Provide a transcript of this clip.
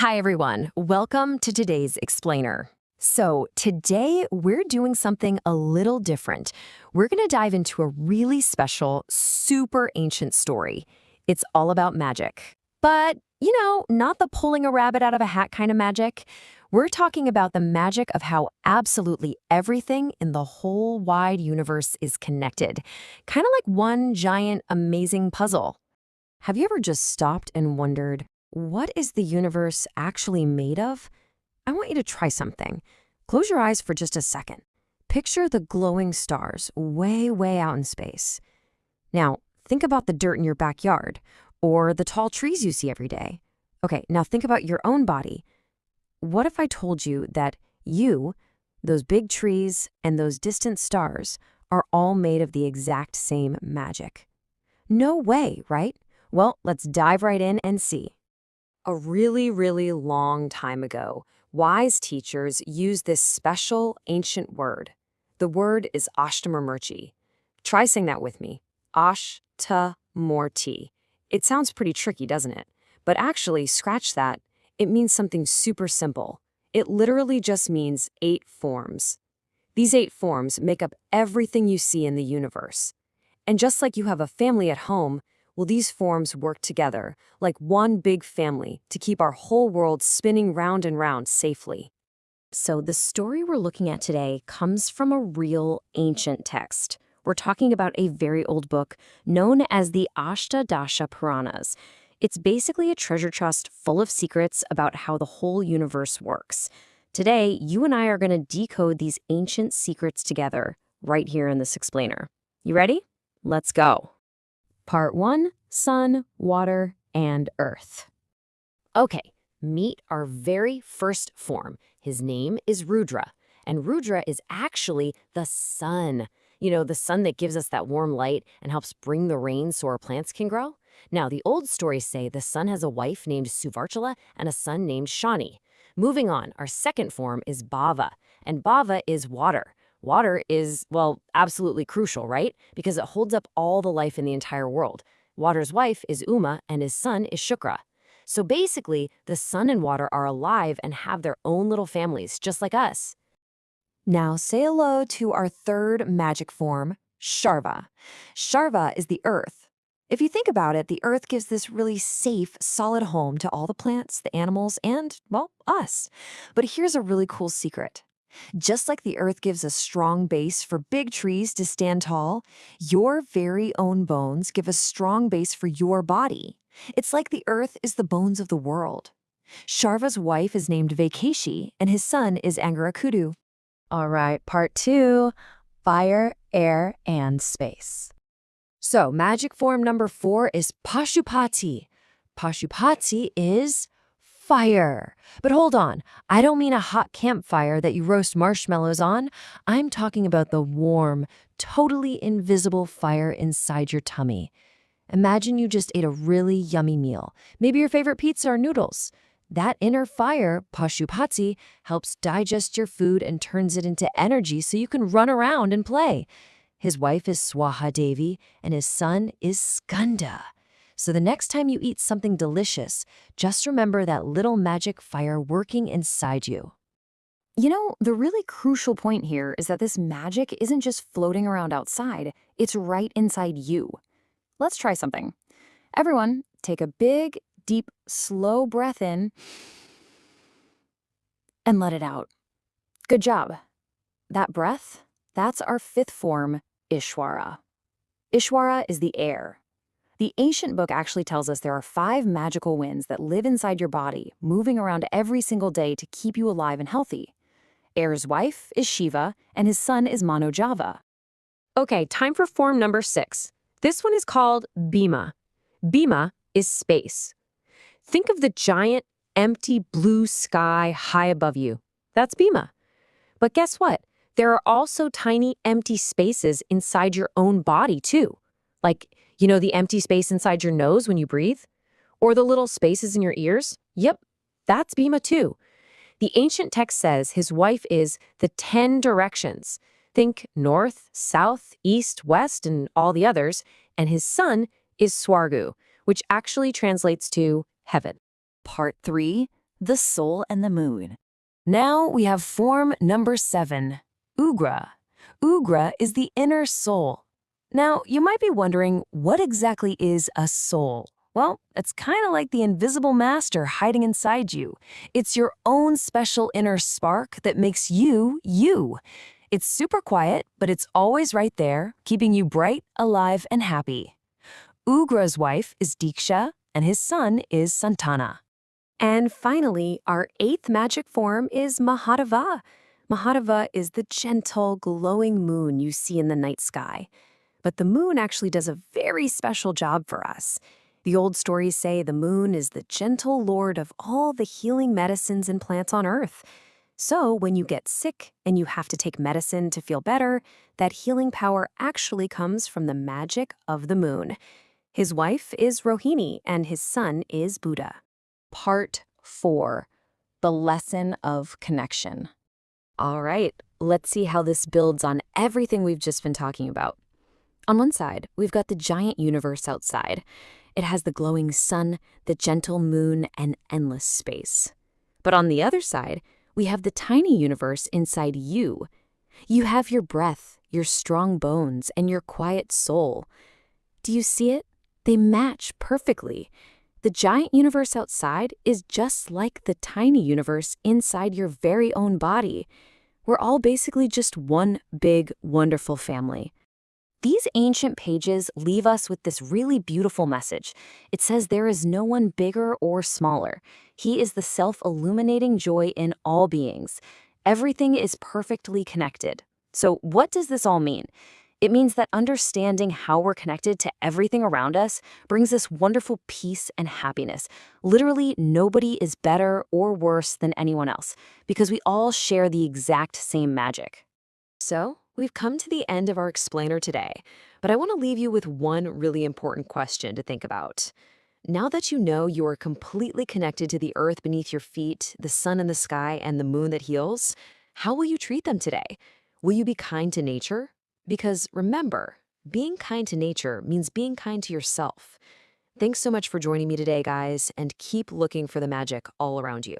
Hi, everyone. Welcome to today's Explainer. So, today we're doing something a little different. We're going to dive into a really special, super ancient story. It's all about magic. But, not the pulling a rabbit out of a hat kind of magic. We're talking about the magic of how absolutely everything in the whole wide universe is connected. Kind of like one giant, amazing puzzle. Have you ever just stopped and wondered, what is the universe actually made of? I want you to try something. Close your eyes for just a second. Picture the glowing stars way, way out in space. Now, think about the dirt in your backyard or the tall trees you see every day. Okay, now think about your own body. What if I told you that you, those big trees, and those distant stars are all made of the exact same magic? No way, right? Well, let's dive right in and see. A really, really long time ago, wise teachers used this special ancient word. The word is Ashtamurmurti. Try saying that with me. Ashtamurti. It sounds pretty tricky, doesn't it? But actually, scratch that. It means something super simple. It literally just means 8 forms. These 8 forms make up everything you see in the universe. And just like you have a family at home, well, these forms work together, like one big family, to keep our whole world spinning round and round safely. So the story we're looking at today comes from a real ancient text. We're talking about a very old book known as the Ashtadasha Puranas. It's basically a treasure chest full of secrets about how the whole universe works. Today, you and I are going to decode these ancient secrets together, right here in this explainer. You ready? Let's go. Part 1, Sun, Water, and Earth. Okay, meet our very first form. His name is Rudra, and Rudra is actually the sun. The sun that gives us that warm light and helps bring the rain so our plants can grow. Now, the old stories say the sun has a wife named Suvarchala and a son named Shani. Moving on, our second form is Bhava, and Bhava is water. Water is, well, absolutely crucial, right? Because it holds up all the life in the entire world. Water's wife is Uma, and his son is Shukra. So basically, the sun and water are alive and have their own little families, just like us. Now say hello to our third magic form, Sharva. Sharva is the earth. If you think about it, the earth gives this really safe, solid home to all the plants, the animals, and, well, us. But here's a really cool secret. Just like the earth gives a strong base for big trees to stand tall, your very own bones give a strong base for your body. It's like the earth is the bones of the world. Sharva's wife is named Vaikeshi, and his son is Angarakudu. All right, part 2, fire, air, and space. So magic form number 4 is Pashupati. Pashupati is fire. But hold on, I don't mean a hot campfire that you roast marshmallows on. I'm talking about the warm, totally invisible fire inside your tummy. Imagine you just ate a really yummy meal, maybe your favorite pizza or noodles. That inner fire, Pashupati, helps digest your food and turns it into energy so you can run around and play. His wife is Swaha Devi, and his son is Skanda. So the next time you eat something delicious, just remember that little magic fire working inside you. The really crucial point here is that this magic isn't just floating around outside, it's right inside you. Let's try something. Everyone, take a big, deep, slow breath in and let it out. Good job. That breath, that's our 5th form, Ishwara. Ishwara is the air. The ancient book actually tells us there are 5 magical winds that live inside your body, moving around every single day to keep you alive and healthy. Air's wife is Shiva, and his son is Manojava. Okay, time for form number 6. This one is called Bhima. Bhima is space. Think of the giant, empty blue sky high above you. That's Bhima. But guess what? There are also tiny empty spaces inside your own body, too. Like, the empty space inside your nose when you breathe? Or the little spaces in your ears? Yep, that's Bhima too. The ancient text says his wife is the 10 directions. Think north, south, east, west, and all the others. And his son is Swargu, which actually translates to heaven. Part 3, the soul and the moon. Now we have form number 7, Ugra. Ugra is the inner soul. Now, you might be wondering, what exactly is a soul? Well, it's kind of like the invisible master hiding inside you. It's your own special inner spark that makes you, you. It's super quiet, but it's always right there, keeping you bright, alive, and happy. Ugra's wife is Diksha, and his son is Santana. And finally, our 8th magic form is Mahadeva. Mahadeva is the gentle, glowing moon you see in the night sky. But the moon actually does a very special job for us. The old stories say the moon is the gentle lord of all the healing medicines and plants on Earth. So when you get sick and you have to take medicine to feel better, that healing power actually comes from the magic of the moon. His wife is Rohini and his son is Buddha. Part 4. The lesson of connection. All right, let's see how this builds on everything we've just been talking about. On one side, we've got the giant universe outside. It has the glowing sun, the gentle moon, and endless space. But on the other side, we have the tiny universe inside you. You have your breath, your strong bones, and your quiet soul. Do you see it? They match perfectly. The giant universe outside is just like the tiny universe inside your very own body. We're all basically just one big, wonderful family. These ancient pages leave us with this really beautiful message. It says there is no one bigger or smaller. He is the self-illuminating joy in all beings. Everything is perfectly connected. So what does this all mean? It means that understanding how we're connected to everything around us brings us wonderful peace and happiness. Literally, nobody is better or worse than anyone else because we all share the exact same magic. So, we've come to the end of our explainer today, but I want to leave you with one really important question to think about. Now that you know you are completely connected to the earth beneath your feet, the sun in the sky, and the moon that heals, how will you treat them today? Will you be kind to nature? Because remember, being kind to nature means being kind to yourself. Thanks so much for joining me today, guys, and keep looking for the magic all around you.